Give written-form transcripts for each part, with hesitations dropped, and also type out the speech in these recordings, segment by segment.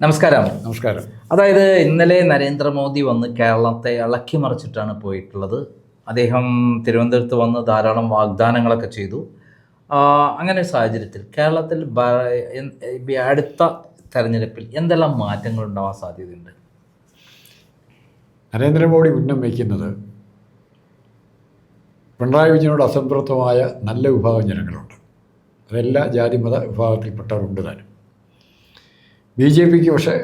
നമസ്കാരം. നമസ്കാരം. അതായത് ഇന്നലെ നരേന്ദ്രമോദി വന്ന് കേരളത്തെ ഇളക്കി മറിച്ചിട്ടാണ് പോയിട്ടുള്ളത്. അദ്ദേഹം തിരുവനന്തപുരത്ത് വന്ന് ധാരാളം വാഗ്ദാനങ്ങളൊക്കെ ചെയ്തു. അങ്ങനെ ഒരു സാഹചര്യത്തിൽ കേരളത്തിൽ അടുത്ത തെരഞ്ഞെടുപ്പിൽ എന്തെല്ലാം മാറ്റങ്ങൾ ഉണ്ടാവാൻ സാധ്യതയുണ്ട്? നരേന്ദ്രമോദി ഉന്നം വയ്ക്കുന്നത് പിണറായി വിജയനോട് അസംതൃപ്തമായ നല്ല വിഭാഗം ജനങ്ങളുണ്ട്. അതെല്ലാ ജാതിമത വിഭാഗത്തിൽപ്പെട്ടവരുണ്ട് താനും. BJPക്ക് പക്ഷേ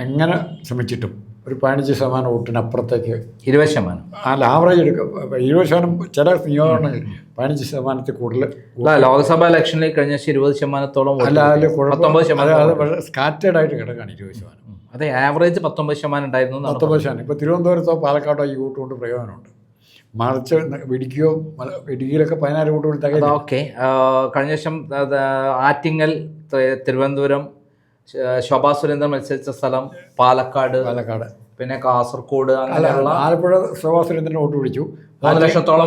എങ്ങനെ ശ്രമിച്ചിട്ടും ഒരു 15% വോട്ടിനപ്പുറത്തേക്ക് 20%. അല്ല, ആവറേജ് എടുക്കുക 20%. ചില നിയോജകങ്ങളിൽ 15% കൂടുതൽ. ലോക്സഭാ ഇലക്ഷനിൽ കഴിഞ്ഞ 20%-ഓളം അല്ല, അതിൽ കുഴപ്പം സ്കാറ്റേഡ് ആയിട്ട് കിടക്കുകയാണ് 20%. അതെ, ആവറേജ് 19% ഉണ്ടായിരുന്നു. 19%. ഇപ്പോൾ തിരുവനന്തപുരത്തോ പാലക്കാടോ ഈ വോട്ട് കൊണ്ട് പ്രയോജനമുണ്ട്. മറിച്ച് ഇടുക്കിയിലൊക്കെ 16 വോട്ട് കൊടുത്താൽ ഓക്കെ. കഴിഞ്ഞ വർഷം ആറ്റിങ്ങൽ, തിരുവനന്തപുരം, ശോഭാ സുരേന്ദ്രൻ മത്സരിച്ച സ്ഥലം പാലക്കാട്, പിന്നെ കാസർഗോഡ്, അങ്ങനെയുള്ള ആലപ്പുഴ ശോഭാ സുരേന്ദ്രൻ വോട്ട് പിടിച്ചു. 3 ലക്ഷത്തോളം.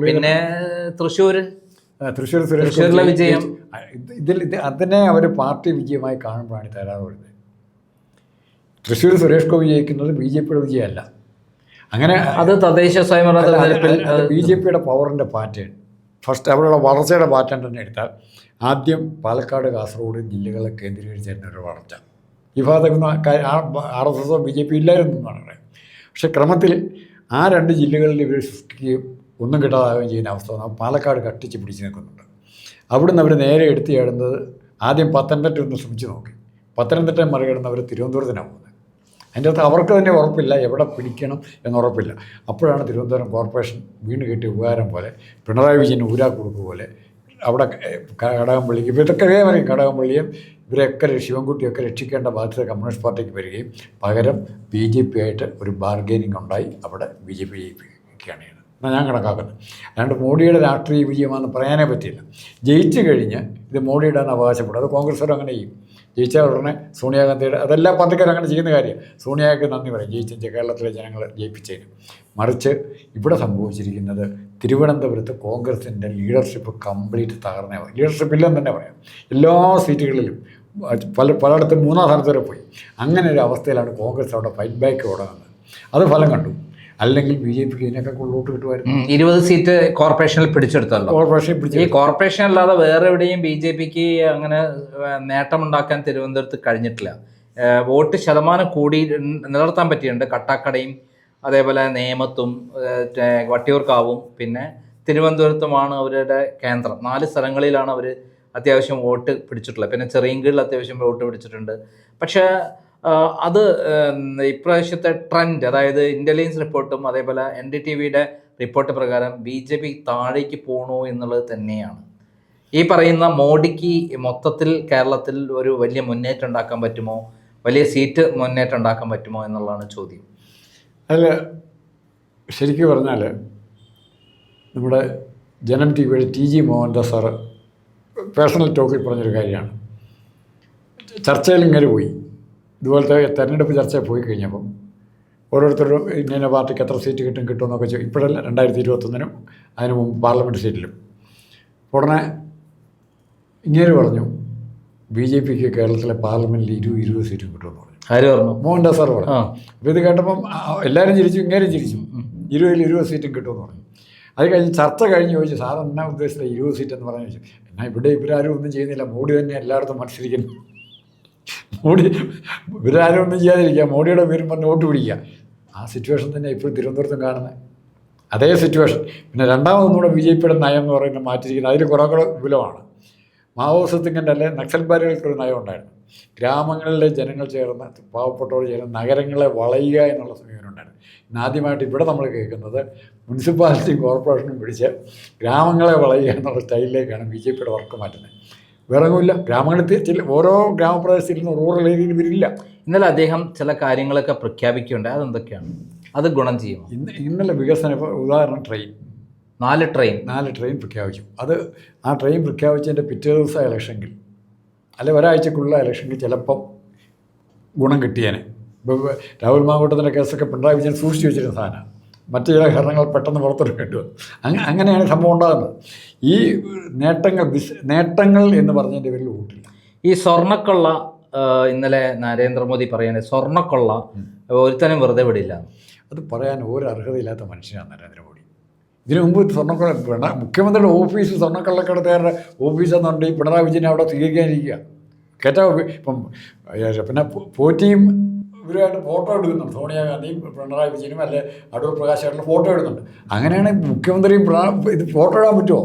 പിന്നെ തൃശ്ശൂരിലെ വിജയം. അതിനെ അവർ പാർട്ടി വിജയമായി കാണുമ്പോഴാണ് തരാറ് വരുന്നത്. തൃശ്ശൂർ സുരേഷ് ഗോപി ജയിക്കുന്നത് BJPയുടെ വിജയമല്ല. അങ്ങനെ അത് തദ്ദേശ സ്വയംഭരണ തെരഞ്ഞെടുപ്പിൽ BJPയുടെ പവറിൻ്റെ പാറ്റേൺ, ഫസ്റ്റ് അവിടെയുള്ള വളർച്ചയുടെ പാറ്റേൺ തന്നെ എടുത്താൽ ആദ്യം പാലക്കാട്, കാസർഗോഡ് ജില്ലകളെ കേന്ദ്രീകരിച്ചിരുന്ന ഒരു വളർച്ച. ഈ ഭാഗത്തേക്കൊന്നും RSSO BJP ഇല്ലായിരുന്നു എന്നാണ് പറയുന്നത്. പക്ഷേ ക്രമത്തിൽ ആ 2 ജില്ലകളിൽ ഇവർ സൃഷ്ടിക്കുകയും ഒന്നും കിട്ടാതാവുകയും ചെയ്യുന്ന അവസ്ഥ വന്നാൽ പാലക്കാട് കട്ടിച്ച് പിടിച്ച് നിൽക്കുന്നുണ്ട്. അവിടുന്ന് അവർ നേരെ എടുത്തു ചേടുന്നത് ആദ്യം പത്തനംതിട്ട ഒന്ന് ശ്രമിച്ചു നോക്കി. പത്തനംതിട്ട മറികടന്ന് അവർ തിരുവനന്തപുരത്തിനാണ് പോകുന്നത്. അതിൻ്റെ അകത്ത് അവർക്ക് തന്നെ ഉറപ്പില്ല, എവിടെ പിടിക്കണം എന്നുറപ്പില്ല. അപ്പോഴാണ് തിരുവനന്തപുരം കോർപ്പറേഷൻ വീണ് കിട്ടിയ ഉപകാരം പോലെ, പിണറായി വിജയന് ഊരാക്കുടുക്ക് പോലെ അവിടെ കടകംപള്ളിക്ക്, ഇപ്പോൾ ഇതൊക്കെ പറയും, കടകംപള്ളിയും ഇവരെയൊക്കെ ശിവൻകുട്ടിയൊക്കെ രക്ഷിക്കേണ്ട ബാധ്യത കമ്മ്യൂണിസ്റ്റ് പാർട്ടിക്ക് വരികയും പകരം BJP ആയിട്ട് ഒരു ബാർഗെയിനിങ് ഉണ്ടായി അവിടെ BJP ജയിപ്പിക്കുകയാണ് എന്നാണ് ഞാൻ കണക്കാക്കുന്നത്. അല്ലാണ്ട് മോഡിയുടെ രാഷ്ട്രീയ വിജയമാണെന്ന് പറയാനേ പറ്റില്ല. ജയിച്ചു കഴിഞ്ഞ് ഇത് മോഡിയുടെ അവകാശപ്പെടും. അത് കോൺഗ്രസ്സുകാരും അങ്ങനെ ചെയ്യും. ജയിച്ചാൽ ഉടനെ സോണിയാഗാന്ധിയുടെ, അതെല്ലാ പാർട്ടിക്കാരും അങ്ങനെ ചെയ്യുന്ന കാര്യം. സോണിയയ്ക്ക് നന്ദി പറയും ജയിച്ച കേരളത്തിലെ ജനങ്ങൾ ജയിപ്പിച്ചതിന്. മറിച്ച് ഇവിടെ സംഭവിച്ചിരിക്കുന്നത് തിരുവനന്തപുരത്ത് കോൺഗ്രസിൻ്റെ ലീഡർഷിപ്പ് കംപ്ലീറ്റ് തകർന്നേ. ലീഡർഷിപ്പ് ഇല്ലെന്ന് തന്നെ പറയാം. എല്ലാ സീറ്റുകളിലും പലയിടത്തും 3-ാം സ്ഥാനത്ത് വരെ പോയി. അങ്ങനെ ഒരു അവസ്ഥയിലാണ് കോൺഗ്രസ് അവിടെ ഫൈറ്റ് ബാക്ക് തുടങ്ങുന്നത്. അത് ഫലം കണ്ടു. അല്ലെങ്കിൽ BJPക്ക് ഇതിനൊക്കെ വോട്ട് കിട്ടുമായിരുന്നു. 20 സീറ്റ് കോർപ്പറേഷനിൽ പിടിച്ചെടുത്തല്ലോ. ഈ കോർപ്പറേഷൻ അല്ലാതെ വേറെ എവിടെയും BJPക്ക് അങ്ങനെ നേട്ടമുണ്ടാക്കാൻ തിരുവനന്തപുരത്ത് കഴിഞ്ഞിട്ടില്ല. വോട്ട് ശതമാനം കൂടി നിലനിർത്താൻ പറ്റിയിട്ടുണ്ട്. കട്ടാക്കടയും അതേപോലെ നേമത്തും വട്ടിയൂർക്കാവും പിന്നെ തിരുവനന്തപുരത്തുമാണ് അവരുടെ കേന്ദ്രം. 4 സ്ഥലങ്ങളിലാണ് അവർ അത്യാവശ്യം വോട്ട് പിടിച്ചിട്ടുള്ളത്. പിന്നെ ചെറിയൻകീഴിൽ അത്യാവശ്യം വോട്ട് പിടിച്ചിട്ടുണ്ട്. പക്ഷേ അത് ഇപ്രാവശ്യത്തെ ട്രെൻഡ്, അതായത് ഇൻ്റലിജൻസ് റിപ്പോർട്ടും അതേപോലെ NDTVയുടെ റിപ്പോർട്ട് പ്രകാരം BJP താഴേക്ക് പോകണോ എന്നുള്ളത് തന്നെയാണ്. ഈ പറയുന്ന മോഡിക്ക് മൊത്തത്തിൽ കേരളത്തിൽ ഒരു വലിയ മുന്നേറ്റം ഉണ്ടാക്കാൻ പറ്റുമോ, വലിയ സീറ്റ് മുന്നേറ്റം ഉണ്ടാക്കാൻ പറ്റുമോ എന്നുള്ളതാണ് ചോദ്യം. അതിൽ ശരിക്കും പറഞ്ഞാൽ നമ്മുടെ ജനം TVയുടെ TG മോഹൻദാസ് സാറ് പേഴ്സണൽ ടോക്കിൽ പറഞ്ഞൊരു കാര്യമാണ്. ചർച്ചയിൽ ഇങ്ങനെ പോയി, ഇതുപോലത്തെ തെരഞ്ഞെടുപ്പ് ചർച്ചയിൽ പോയി കഴിഞ്ഞപ്പം ഓരോരുത്തരും ഇന്ന പാർട്ടിക്ക് എത്ര സീറ്റ് കിട്ടുമെന്നൊക്കെ ഇപ്പോഴല്ല, 2021 അതിന് മുമ്പ് പാർലമെൻറ്റ് സീറ്റിലും. ഉടനെ ഇങ്ങനെ പറഞ്ഞു BJPക്ക് കേരളത്തിലെ പാർലമെൻറ്റിൽ 20 സീറ്റും കിട്ടുമെന്ന് പറഞ്ഞു. ആര് പറഞ്ഞു? മോഹൻദാസ് സാർ പറഞ്ഞു. അപ്പോൾ ഇത് കേട്ടപ്പം എല്ലാവരും ചിരിച്ചു, ഇങ്ങനെ ചിരിച്ചു. 20 സീറ്റും കിട്ടുമെന്ന് പറഞ്ഞു. അത് കഴിഞ്ഞ് ചർച്ച കഴിഞ്ഞ് ചോദിച്ചു, സാർ എന്നാ ഉദ്ദേശിച്ചില്ല 20 സീറ്റ് എന്ന് പറഞ്ഞു ചോദിച്ചു. എന്നാൽ ഇവിടെ ഇവരാരും ഒന്നും ചെയ്യുന്നില്ല, മോഡി തന്നെ എല്ലായിടത്തും മത്സരിക്കുന്നു. മോഡി ഇവരാരും ഒന്നും ചെയ്യാതിരിക്കുക, മോഡിയുടെ പേരും പറഞ്ഞ് വോട്ട് പിടിക്കുക. ആ സിറ്റുവേഷൻ തന്നെ ഇപ്പോൾ തിരുവനന്തപുരത്തും കാണുന്നത്. അതേ സിറ്റുവേഷൻ. പിന്നെ രണ്ടാമതൊന്നുകൂടെ BJPയുടെ നയം എന്ന് പറയുന്നത് മാറ്റിയിരിക്കുന്നത് അതിൽ കുറേ വിപുലമാണ്. മാവോയിസത്തിൻ്റെ അല്ലെ നക്സൽബാരികൾക്കൊരു നയം ഉണ്ടായിരുന്നു. ഗ്രാമങ്ങളിലെ ജനങ്ങൾ ചേർന്ന്, പാവപ്പെട്ടവർ ചേർന്ന് നഗരങ്ങളെ വളയുക എന്നുള്ള സമീപനം ഉണ്ടായിരുന്നു. ഇന്നാദ്യമായിട്ട് ഇവിടെ നമ്മൾ കേൾക്കുന്നത് മുനിസിപ്പാലിറ്റിയും കോർപ്പറേഷനും പിടിച്ച് ഗ്രാമങ്ങളെ വളയുക എന്നുള്ള സ്റ്റൈലിലേക്കാണ് BJPയുടെ വർക്ക് മാറ്റുന്നത്. വേറൊന്നുമില്ല. ഗ്രാമങ്ങളിൽ ഓരോ ഗ്രാമപ്രദേശത്തിൽ നിന്ന് റൂറൽ ഏരിയയിൽ വരില്ല. ഇന്നലെ അദ്ദേഹം ചില കാര്യങ്ങളൊക്കെ പ്രഖ്യാപിക്കുകയുണ്ട്. അതെന്തൊക്കെയാണ്? അത് ഗുണം ചെയ്യും. ഇന്നലെ വികസനം, ഇപ്പോൾ ഉദാഹരണം ട്രെയിൻ, 4 ട്രെയിൻ പ്രഖ്യാപിച്ചു. അത് ആ ട്രെയിൻ പ്രഖ്യാപിച്ചതിൻ്റെ പിറ്റേ ദിവസം ഇലക്ഷനിൽ, അല്ലെ ഒരാഴ്ചക്കുള്ള ഇലക്ഷനിൽ ചിലപ്പം ഗുണം കിട്ടിയേനെ. ഇപ്പോൾ രാഹുൽ മാങ്കൂട്ടത്തിൻ്റെ കേസൊക്കെ പിണറായി വിജയൻ സൂക്ഷിച്ചു വെച്ചിരുന്ന സാധനമാണ്. മറ്റു ചില കാരണങ്ങൾ പെട്ടെന്ന് പുറത്തെടുക്കേണ്ടി വന്നു. അങ്ങനെയാണ് സംഭവം ഉണ്ടാകുന്നത്. ഈ നേട്ടങ്ങൾ എന്ന് പറഞ്ഞതിൻ്റെ പേരിൽ വോട്ടില്ല. ഈ സ്വർണ്ണക്കൊള്ള ഇന്നലെ നരേന്ദ്രമോദി പറയുന്നത് സ്വർണ്ണക്കൊള്ള ഒരുത്തനും വെറുതെ വിടില്ല. അത് പറയാൻ ഒരു അർഹതയില്ലാത്ത മനുഷ്യനാണ് നരേന്ദ്രമോദി. ഇതിനു മുമ്പ് സ്വർണ്ണക്കൊള്ള മുഖ്യമന്ത്രിയുടെ ഓഫീസ് സ്വർണ്ണക്കള്ളക്കടത്തുകാരുടെ ഓഫീസെന്നുണ്ട് ഈ പിണറായി വിജയനെ അവിടെ സ്വീകരിക്കാനിരിക്കുക. ഇപ്പം പിന്നെ പോറ്റിയും ഇവരുമായിട്ട് ഫോട്ടോ എടുക്കുന്നുണ്ട്. സോണിയാഗാന്ധിയും പിണറായി വിജയനും അല്ലെ അടൂർ പ്രകാശായിട്ടുള്ള ഫോട്ടോ എടുക്കുന്നുണ്ട്. അങ്ങനെയാണെങ്കിൽ മുഖ്യമന്ത്രിയും ഇത് ഫോട്ടോ ഇടാൻ പറ്റുമോ?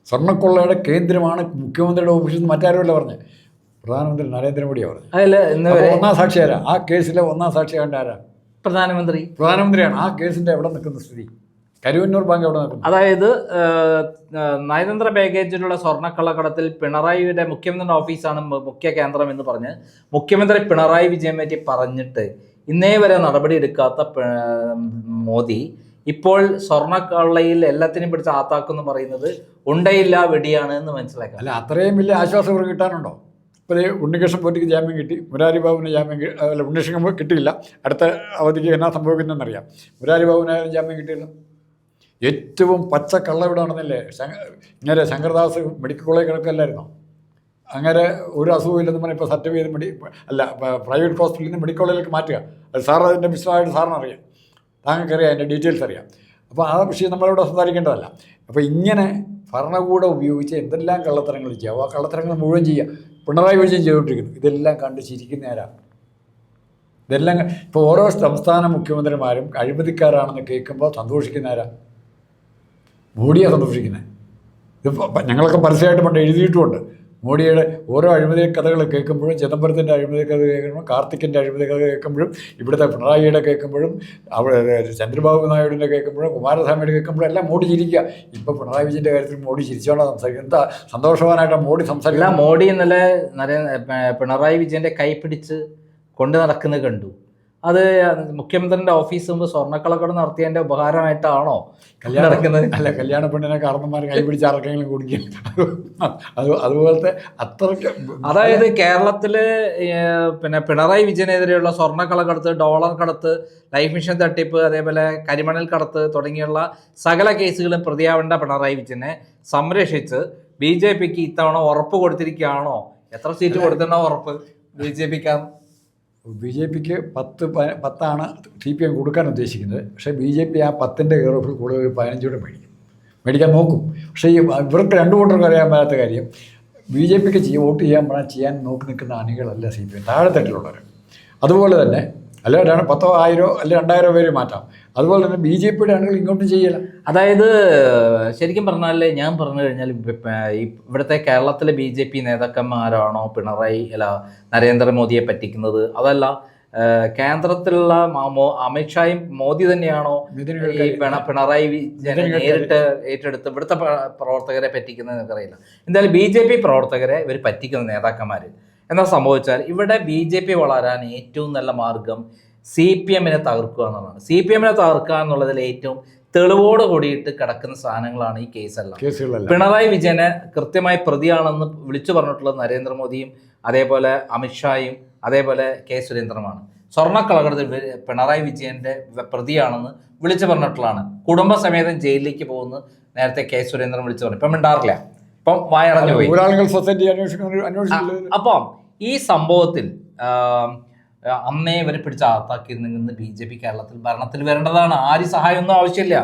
സ്വർണ്ണക്കൊള്ളയുടെ കേന്ദ്രമാണ് മുഖ്യമന്ത്രിയുടെ ഓഫീസിൽ നിന്ന് മറ്റാരുമല്ല പറഞ്ഞത്, പ്രധാനമന്ത്രി നരേന്ദ്രമോദിയാണ് പറഞ്ഞത്. ഒന്നാം സാക്ഷി ആരാ? ആ കേസിലെ ഒന്നാം സാക്ഷി കണ്ട ആരാ? പ്രധാനമന്ത്രിയാണ്. ആ കേസിൻ്റെ എവിടെ നിൽക്കുന്ന സ്ഥിതി? കരുവന്നൂർ ബാങ്ക് എവിടെ നിൽക്കുന്നു? അതായത് നയതന്ത്ര ബാഗേജിലുള്ള സ്വർണ്ണക്കള്ളക്കടത്തിൽ പിണറായിയുടെ മുഖ്യമന്ത്രിയുടെ ഓഫീസാണ് മുഖ്യ കേന്ദ്രം എന്ന് പറഞ്ഞ് മുഖ്യമന്ത്രി പിണറായി വിജയൻ പറ്റി പറഞ്ഞിട്ട് ഇന്നേ വരെ നടപടി എടുക്കാത്ത മോദി ഇപ്പോൾ സ്വർണ്ണക്കള്ളയിൽ എല്ലാത്തിനും പിടിച്ച് ആത്താക്കെന്ന് പറയുന്നത് ഉണ്ടയില്ല വെടിയാണ് എന്ന് മനസ്സിലാക്കാം. അല്ല, അത്രയും വലിയ ആശ്വാസം കിട്ടാനുണ്ടോ? ഇപ്പോൾ ഉണ്ണികൃഷ്ണൻ പോറ്റിക്ക് ജാമ്യം കിട്ടി, മുരാരി ബാബുവിന് ജാമ്യം അല്ല ഉണ്ണികൃഷ്ണൻ കിട്ടിയില്ല. അടുത്ത അവധിക്ക് എന്നാ സംഭവിക്കുന്നതെന്നറിയാം. മുരാരി ബാബുവിനായാലും ജാമ്യം കിട്ടിയില്ല. ഏറ്റവും പച്ച കള്ളവിടാണെന്നല്ലേ ഇങ്ങനെ ശങ്കർദാസ് മെഡിക്കൽ കോളേജ് കിടക്കല്ലായിരുന്നോ? അങ്ങനെ ഒരു അസുഖമില്ലെന്ന് പറഞ്ഞാൽ ഇപ്പോൾ സർട്ടിഫിക്കറ്റ് പ്രൈവറ്റ് ഹോസ്പിറ്റലിൽ നിന്ന് മെഡിക്കൽ കോളേജിലേക്ക് മാറ്റുക. അത് സാർ അതിൻ്റെ വിശദമായിട്ട് സാറിന് അറിയാം, താങ്കൾക്കറിയാം, അതിൻ്റെ ഡീറ്റെയിൽസ് അറിയാം. അപ്പോൾ ആ വിഷയം നമ്മളിവിടെ സംസാരിക്കേണ്ടതല്ല. അപ്പോൾ ഇങ്ങനെ ഭരണകൂടം ഉപയോഗിച്ച് എന്തെല്ലാം കള്ളത്തരങ്ങൾ ചെയ്യാം, ആ കള്ളത്തരങ്ങൾ മുഴുവൻ ചെയ്യുക പിണറായി വിജയൻ ചെയ്തുകൊണ്ടിരിക്കുന്നു. ഇതെല്ലാം കണ്ട് ചിരിക്കുന്ന ആരാണ്? ഇതെല്ലാം ഇപ്പോൾ ഓരോ സംസ്ഥാന മുഖ്യമന്ത്രിമാരും അഴിമതിക്കാരാണെന്ന് കേൾക്കുമ്പോൾ സന്തോഷിക്കുന്ന ആരാ? മോഡിയാണ് സന്തോഷിക്കുന്നത്. ഇതിപ്പോൾ ഞങ്ങളൊക്കെ പരസ്യമായിട്ട് പണ്ട് എഴുതിയിട്ടുമുണ്ട്. മോഡിയുടെ ഓരോ അഴിമതി കഥകൾ കേൾക്കുമ്പോഴും, ചിദംബരത്തിൻ്റെ അഴിമതി കഥ കേൾക്കുമ്പോഴും, കാർത്തിക്കിൻ്റെ അഴിമതി കഥ കേൾക്കുമ്പോഴും, ഇവിടുത്തെ പിണറായിയുടെ കേൾക്കുമ്പോഴും, അവിടെ ചന്ദ്രബാബു നായിഡുവിൻ്റെ കേൾക്കുമ്പോഴും, കുമാരസ്വാമിയുടെ കേൾക്കുമ്പോഴും എല്ലാം മോഡി ചിരിക്കുക. ഇപ്പോൾ പിണറായി വിജയൻ്റെ കാര്യത്തിൽ മോഡി ചിരിച്ചോണ്ടാണ് സംസാരിക്കുന്നത്. എന്താ സന്തോഷവാനായിട്ടാണ് മോഡി സംസാരിക്കുക? മോഡി ഇന്നലെ പിണറായി വിജയൻ്റെ കൈ പിടിച്ച് കൊണ്ട് നടക്കുന്നത് കണ്ടു. അത് മുഖ്യമന്ത്രിൻ്റെ ഓഫീസ് മുമ്പ് സ്വർണ്ണക്കള്ളക്കടത്ത് നടത്തിയതിൻ്റെ ഉപകാരമായിട്ടാണോ നടക്കുന്നത്? അല്ല, കല്യാണ പെണ്ണിനെ കാരണന്മാർ കൈ പിടിച്ച് ആർക്കെങ്കിലും കുടിക്കും. അതുപോലത്തെ അത്രയ്ക്ക്. അതായത് കേരളത്തിൽ പിന്നെ പിണറായി വിജയനെതിരെയുള്ള സ്വർണ്ണക്കള്ളക്കടത്ത്, ഡോളർ കടത്ത്, ലൈഫ് മിഷൻ തട്ടിപ്പ്, അതേപോലെ കരിമണൽ കടത്ത് തുടങ്ങിയുള്ള സകല കേസുകളും പ്രതിയാവേണ്ട പിണറായി വിജയനെ സംരക്ഷിച്ച് BJPക്ക് ഇത്തവണ ഉറപ്പ് കൊടുത്തിരിക്കുകയാണോ? എത്ര സീറ്റ് കൊടുത്തിട്ടുണ്ടോ ഉറപ്പ് BJPക്കാണ്? BJPക്ക് 10 CPM കൊടുക്കാൻ ഉദ്ദേശിക്കുന്നത്. പക്ഷേ BJP ആ 10ൻ്റെ കെയർ ഓഫിൽ കൂടുതൽ 15 മേടിക്കാൻ നോക്കും. പക്ഷേ ഇവർക്ക് രണ്ടു കൂട്ടർക്കും അറിയാൻ പറ്റാത്ത കാര്യം, BJPക്ക് വോട്ട് ചെയ്യാൻ നോക്കി നിൽക്കുന്ന അണികളല്ല CPM, താഴെത്തട്ടിലുള്ളവർ. അതുപോലെ തന്നെ അല്ല 10,000 1000 അല്ലെ 2000 പേര് മാറ്റാം. അതുപോലെ തന്നെ BJPയുടെ അണികൾ ഇങ്ങോട്ടും ചെയ്യില്ല. അതായത് ശരിക്കും പറഞ്ഞാൽ ഞാൻ പറഞ്ഞു കഴിഞ്ഞാൽ ഇവിടുത്തെ കേരളത്തിലെ BJP നേതാക്കന്മാരാണോ നരേന്ദ്രമോദിയെ പറ്റിക്കുന്നത്? അതല്ല കേന്ദ്രത്തിലുള്ള അമിത്ഷായും മോദി തന്നെയാണോ ഈ പിണറായി വിജയനെ നേരിട്ട് ഏറ്റെടുത്ത് ഇവിടുത്തെ പ്രവർത്തകരെ പറ്റിക്കുന്നത് എനിക്കറിയില്ല. എന്തായാലും BJP പ്രവർത്തകരെ ഇവർ പറ്റിക്കുന്ന നേതാക്കന്മാർ എന്താ സംഭവിച്ചാൽ, ഇവിടെ BJP വളരാൻ ഏറ്റവും നല്ല മാർഗം CPMനെ തകർക്കുക എന്നുള്ളതാണ്. CPMനെ തകർക്കുക എന്നുള്ളതിൽ ഏറ്റവും തെളിവോട് കൂടിയിട്ട് കിടക്കുന്ന സാധനങ്ങളാണ് ഈ കേസെല്ലാം. പിണറായി വിജയനെ കൃത്യമായി പ്രതിയാണെന്ന് വിളിച്ചു പറഞ്ഞിട്ടുള്ളത് നരേന്ദ്രമോദിയും അതേപോലെ അമിത്ഷായും അതേപോലെ K. സുരേന്ദ്രനുമാണ്. സ്വർണ്ണക്കള്ളക്കടത്തിൽ പിണറായി വിജയന്റെ പ്രതിയാണെന്ന് വിളിച്ചു പറഞ്ഞിട്ടുള്ളതാണ്. കുടുംബസമേതം ജയിലിലേക്ക് പോകുന്നു നേരത്തെ K. സുരേന്ദ്രൻ വിളിച്ചു പറഞ്ഞു. ഇപ്പം മിണ്ടാറില്ല, ഇപ്പം വായടഞ്ഞു പോയി. അപ്പം ഈ സംഭവത്തിൽ അന്നേ ഇവരെ പിടിച്ച് അകത്താക്കിയിരുന്നെങ്കിൽ BJP കേരളത്തിൽ ഭരണത്തിൽ വരേണ്ടതാണ്. ആരും സഹായമൊന്നും ആവശ്യമില്ല.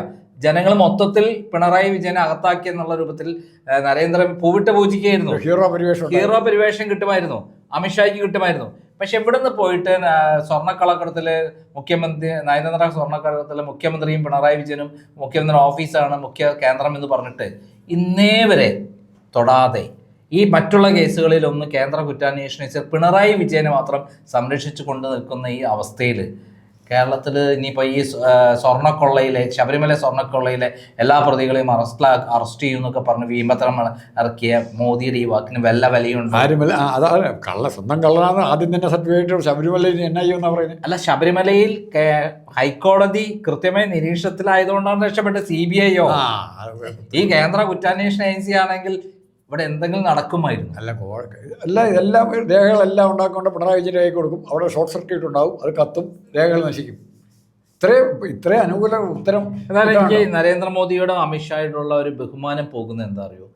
ജനങ്ങൾ മൊത്തത്തിൽ പിണറായി വിജയനെ അകത്താക്കി എന്നുള്ള രൂപത്തിൽ നരേന്ദ്രൻ പൂവിട്ട് പൂജിക്കുകയായിരുന്നു. ഹീറോ പരിവേഷം കിട്ടുമായിരുന്നു, അമിത്ഷായ്ക്ക് കിട്ടുമായിരുന്നു. പക്ഷെ ഇവിടെ നിന്ന് പോയിട്ട് സ്വർണ്ണക്കള്ളക്കടത്തില് നയതന്ത്ര സ്വർണ്ണക്കള്ളക്കടത്തിലെ മുഖ്യമന്ത്രിയും പിണറായി വിജയനും മുഖ്യമന്ത്രിയുടെ ഓഫീസാണ് മുഖ്യ കേന്ദ്രം എന്ന് പറഞ്ഞിട്ട് ഇന്നേ വരെ തൊടാതെ ഈ മറ്റുള്ള കേസുകളിലൊന്നും കേന്ദ്ര കുറ്റാന്വേഷണ പിണറായി വിജയനെ മാത്രം സംരക്ഷിച്ചു കൊണ്ട് നിൽക്കുന്ന ഈ അവസ്ഥയിൽ കേരളത്തിൽ ഇനിയിപ്പോൾ ഈ ശബരിമല സ്വർണ്ണക്കൊള്ളയിലെ എല്ലാ പ്രതികളെയും അറസ്റ്റ് ചെയ്യുമെന്നൊക്കെ പറഞ്ഞ് വീമ്പത്തരം ഇറക്കിയ മോദിയുടെ ഈ വാക്കിന് വല്ല വിലയുണ്ട്. അതാണ് സ്വന്തം കള്ളനാണ്. ആദ്യം തന്നെ സർട്ടിഫിക്കറ്റ് ശബരിമലയിൽ എന്നാ ചെയ്യുമെന്നാ പറയുന്നത്. അല്ല, ശബരിമലയിൽ ഹൈക്കോടതി കൃത്യമായി നിരീക്ഷണത്തിലായതുകൊണ്ടാണ് രക്ഷപ്പെട്ടത്. CBIയോ ഈ കേന്ദ്ര കുറ്റാന്വേഷണ ഏജൻസി ആണെങ്കിൽ ഇവിടെ എന്തെങ്കിലും നടക്കുമായിരുന്നു. ഇതെല്ലാം രേഖകളെല്ലാം ഉണ്ടാക്കൊണ്ട് പിണറായി വിജയൻ രേഖ കൊടുക്കും. അവിടെ ഷോർട്ട് സർക്യൂട്ട് ഉണ്ടാവും, അത് കത്തും, രേഖകൾ നശിക്കും. ഇത്രയും അനുകൂല ഉത്തരം. എന്നാലും എനിക്ക് നരേന്ദ്രമോദിയോടും അമിത്ഷായോടുള്ള ഒരു ബഹുമാനം പോകുന്നത് എന്താ അറിയോ,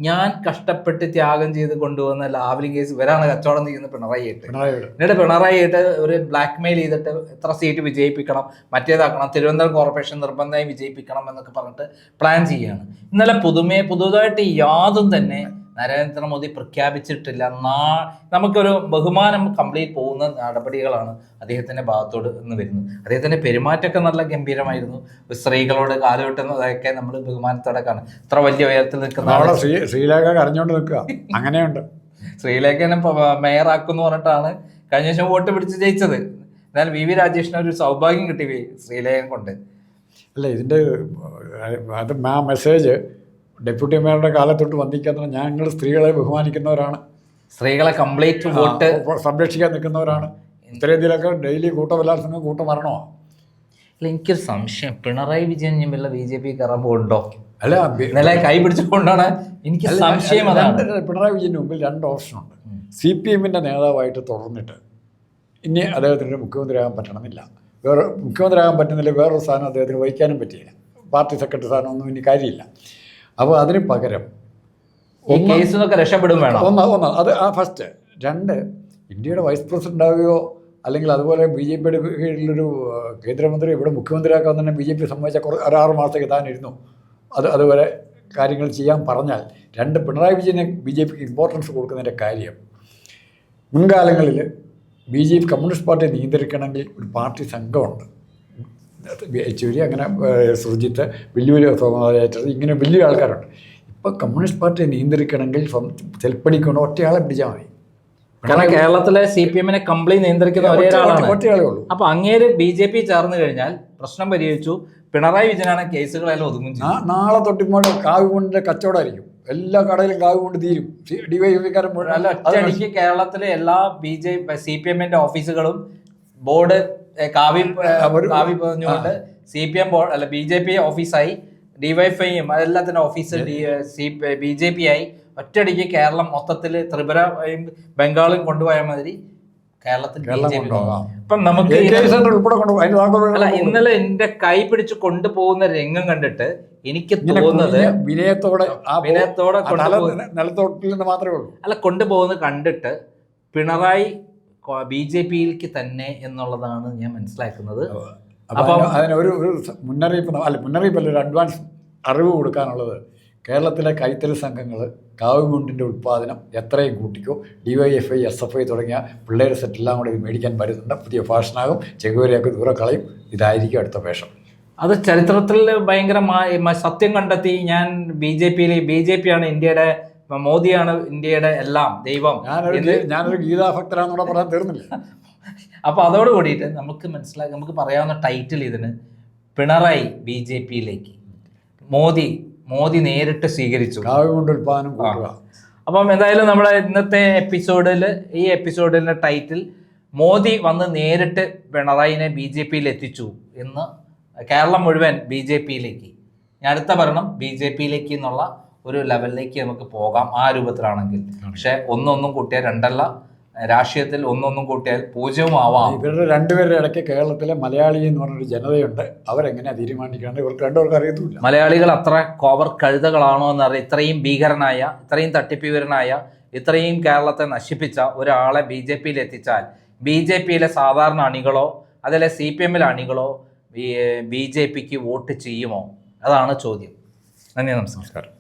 ഞാൻ കഷ്ടപ്പെട്ട് ത്യാഗം ചെയ്ത് കൊണ്ടുവന്ന ലാവ്ലിൻ കേസ് ഇവരാണ് കച്ചവടം ചെയ്യുന്നത് പിണറായി ആയിട്ട്. പിണറായിയുടെ എന്നിട്ട് പിണറായി ആയിട്ട് ഒരു ബ്ലാക്ക് മെയിൽ ചെയ്തിട്ട് എത്ര സീറ്റ് വിജയിപ്പിക്കണം, മറ്റേതാക്കണം, തിരുവനന്തപുരം കോർപ്പറേഷൻ നിർബന്ധമായും വിജയിപ്പിക്കണം എന്നൊക്കെ പറഞ്ഞിട്ട് പ്ലാൻ ചെയ്യുകയാണ്. ഇന്നലെ പുതുതായിട്ട് യാതൊന്നും തന്നെ നരേന്ദ്രമോദി പ്രഖ്യാപിച്ചിട്ടില്ല. നമുക്കൊരു ബഹുമാനം കംപ്ലീറ്റ് പോകുന്ന നടപടികളാണ് അദ്ദേഹത്തിന്റെ ഭാഗത്തോട് നിന്ന് വരുന്നത്. അദ്ദേഹത്തിന്റെ പെരുമാറ്റമൊക്കെ നല്ല ഗംഭീരമായിരുന്നു. സ്ത്രീകളോട് കാലുകെട്ടുന്നതൊക്കെ നമ്മൾ ബഹുമാനത്തോടെ കാണും. ഇത്ര വലിയ ഉയരത്തിൽ നിൽക്കുന്ന ശ്രീലേഖ കരഞ്ഞോണ്ട് നിൽക്കുക, അങ്ങനെയുണ്ട്. ശ്രീലേഖനെ മേയറാക്കും എന്ന് പറഞ്ഞിട്ടാണ് കഴിഞ്ഞ ദിവസം വോട്ട് പിടിച്ച് ജയിച്ചത്. എന്നാൽ വി രാജേഷിന് ഒരു സൗഭാഗ്യം കിട്ടി ശ്രീലേഖൻ കൊണ്ട്. അല്ല, ഇതിൻ്റെ അത് ആ മെസ്സേജ് ഡെപ്യൂട്ടി മേയറുടെ കാലത്തൊട്ട് വന്നിരിക്കുന്ന ഞങ്ങൾ സ്ത്രീകളെ ബഹുമാനിക്കുന്നവരാണ്, സ്ത്രീകളെ കംപ്ലീറ്റ് വോട്ട് സംരക്ഷിക്കാൻ നിൽക്കുന്നവരാണ്. ഇത്തരത്തിലൊക്കെ ഡെയിലി കൂട്ടബലാത്സംഗം കൂട്ടമരണോ? അല്ല, എനിക്കൊരു സംശയം, പിണറായി വിജയൻ വല്ല BJP കയറാൻ പോകുന്നുണ്ടോ? അല്ല, ഇന്നലെ കൈ പിടിച്ചുകൊണ്ടാണ് എനിക്ക് സംശയം. അതാണ് പിണറായി വിജയൻ്റെ മുമ്പിൽ 2 ഓപ്ഷനുണ്ട്. CPM-ൻ്റെ നേതാവായിട്ട് തുടർന്നിട്ട് ഇനി അദ്ദേഹത്തിന് മുഖ്യമന്ത്രിയാകാൻ പറ്റണമെന്നില്ല, മുഖ്യമന്ത്രിയാകാൻ പറ്റുന്നില്ല, വേറൊരു സ്ഥാനം അദ്ദേഹത്തിന് വഹിക്കാനും പറ്റിയില്ല, പാർട്ടി സെക്രട്ടറി സ്ഥാനമൊന്നും ഇനി കാര്യമില്ല. അപ്പോൾ അതിന് പകരം കേസിനൊക്കെ രക്ഷപ്പെടും വേണം. ഒന്ന് അത് ആ ഫസ്റ്റ്. 2, ഇന്ത്യയുടെ വൈസ് പ്രസിഡന്റ് ആവുകയോ അല്ലെങ്കിൽ അതുപോലെ BJP-യുടെ കീഴിലൊരു കേന്ദ്രമന്ത്രി ഇവിടെ മുഖ്യമന്ത്രിയാക്കാൻ തന്നെ BJP സംബന്ധിച്ച ഒരു 6 മാസത്തേക്ക് താനിരുന്നു. അതുവരെ കാര്യങ്ങൾ ചെയ്യാൻ പറഞ്ഞാൽ 2 പിണറായി വിജയനെ BJP-ക്ക് ഇമ്പോർട്ടൻസ് കൊടുക്കുന്നതിൻ്റെ കാര്യം, മുൻകാലങ്ങളിൽ BJP കമ്മ്യൂണിസ്റ്റ് പാർട്ടിയെ നിയന്ത്രിക്കണമെങ്കിൽ ഒരു പാർട്ടി സംഘമുണ്ട്. യെച്ചൂരി, അങ്ങനെ സുർജിത്ത്, വലിയ ഇങ്ങനെ വലിയ ആൾക്കാരുണ്ട്. ഇപ്പം കമ്മ്യൂണിസ്റ്റ് പാർട്ടിയെ നിയന്ത്രിക്കണമെങ്കിൽ ചെൽപ്പടിക്കൊണ്ട് ഒറ്റയാളെ പിടിച്ചാൽ മതി. കാരണം കേരളത്തിലെ CPM-നെ കംപ്ലീറ്റ് നിയന്ത്രിക്കുന്ന ഒറ്റയാളേ ഉള്ളൂ. അപ്പൊ അങ്ങേര് BJP ചേർന്ന് കഴിഞ്ഞാൽ പ്രശ്നം പരിഹരിച്ചു. പിണറായി വിജയനാണ് കേസുകളെല്ലാം ഒതുങ്ങും. നാളെ തൊട്ടിപ്പോൾ കാവുകൊണ്ടിന്റെ കച്ചവടമായിരിക്കും. എല്ലാ കടയിലും കാവുകൊണ്ട് തീരും. DYFIക്കാരൻ അല്ല, ഒറ്റയടിക്ക് കേരളത്തിലെ എല്ലാ CPM-ന്റെ ഓഫീസുകളും ബോർഡ് കാവി പറഞ്ഞുകൊണ്ട് CPM ബോർഡ് അല്ല BJP ഓഫീസായി, DYFIയും അതെല്ലാത്തിന്റെ ഓഫീസ് BJP ആയി. ഒറ്റയടിക്ക് കേരളം മൊത്തത്തിൽ ത്രിപുരയും ബംഗാളും കൊണ്ടുപോയ മാതിരി കേരളത്തിൽ ഇപ്പം നമുക്ക് അല്ല, ഇന്നലെ എന്റെ കൈ പിടിച്ച് കൊണ്ടുപോകുന്ന രംഗം കണ്ടിട്ട് എനിക്ക് തോന്നുന്നത് വിനയത്തോടെ മാത്രമേ ഉള്ളൂ. അല്ല, കൊണ്ടുപോകുന്നത് കണ്ടിട്ട് പിണറായി BJP-യിലേക്ക് തന്നെ എന്നുള്ളതാണ് ഞാൻ മനസ്സിലാക്കുന്നത്. അപ്പം അതിനൊരു മുന്നറിയിപ്പല്ല, ഒരു അഡ്വാൻസ് അറിവ് കൊടുക്കാനുള്ളത്, കേരളത്തിലെ കൈത്തറി സംഘങ്ങൾ കാവുമുണ്ടിൻ്റെ ഉൽപ്പാദനം എത്രയും കൂട്ടിക്കോ. DYFI, SFI തുടങ്ങിയ പിള്ളേർ സെറ്റെല്ലാം കൂടെ ഇത് മേടിക്കാൻ വരുന്നുണ്ട്. പുതിയ ഫാഷനാകും, ചെകുവരെയൊക്കെ ദൂരെ കളയും. ഇതായിരിക്കും അടുത്ത വേഷം. അത് ചരിത്രത്തിൽ ഭയങ്കരമായ സത്യം കണ്ടെത്തി. ഞാൻ BJP-യാണ് ഇന്ത്യയുടെ, മോദിയാണ് ഇന്ത്യയുടെ എല്ലാം ദൈവം. ഞാനൊരു ഗീതാഭക്തരാണെന്നൂടെ പറയാൻ തീർന്നില്ല. അപ്പോൾ അതോട് കൂടിയിട്ട് നമുക്ക് പറയാവുന്ന ടൈറ്റിൽ ഇതിന്, പിണറായി BJP-യിലേക്ക്, മോദി നേരിട്ട് സ്വീകരിച്ചു. അപ്പം എന്തായാലും നമ്മുടെ ഇന്നത്തെ ഈ എപ്പിസോഡിന്റെ ടൈറ്റിൽ മോദി വന്ന് നേരിട്ട് പിണറായിനെ BJP-യിൽ എത്തിച്ചു എന്ന്, കേരളം മുഴുവൻ BJP-യിലേക്ക്, ഞാൻ അടുത്ത ഭരണം BJP-യിലേക്ക് എന്നുള്ള ഒരു ലെവലിലേക്ക് നമുക്ക് പോകാം ആ രൂപത്തിലാണെങ്കിൽ. പക്ഷെ ഒന്നൊന്നും കൂട്ടിയാൽ 2 രാഷ്ട്രീയത്തിൽ ഒന്നൊന്നും കൂട്ടിയാൽ 0 ആവാം. ഇവരുടെ 2 പേരുടെ ഇടയ്ക്ക് കേരളത്തിലെ മലയാളി എന്ന് പറഞ്ഞൊരു ജനതയുണ്ട്. അവരെങ്ങനെയാ തീരുമാനിക്കാണ്ട് ഇവർക്ക് 2 പേർക്ക് അറിയത്തില്ല. മലയാളികൾ അത്ര കോവർ കഴുതകളാണോ എന്നറിയാം. ഇത്രയും ഭീകരനായ, ഇത്രയും തട്ടിപ്പീകരനായ, ഇത്രയും കേരളത്തെ നശിപ്പിച്ച ഒരാളെ BJP-യിൽ എത്തിച്ചാൽ BJP-യിലെ സാധാരണ അണികളോ അതല്ല CPM-ലെ അണികളോ BJP-ക്ക് വോട്ട് ചെയ്യുമോ? അതാണ് ചോദ്യം. നന്ദി, നമസ്കാരം.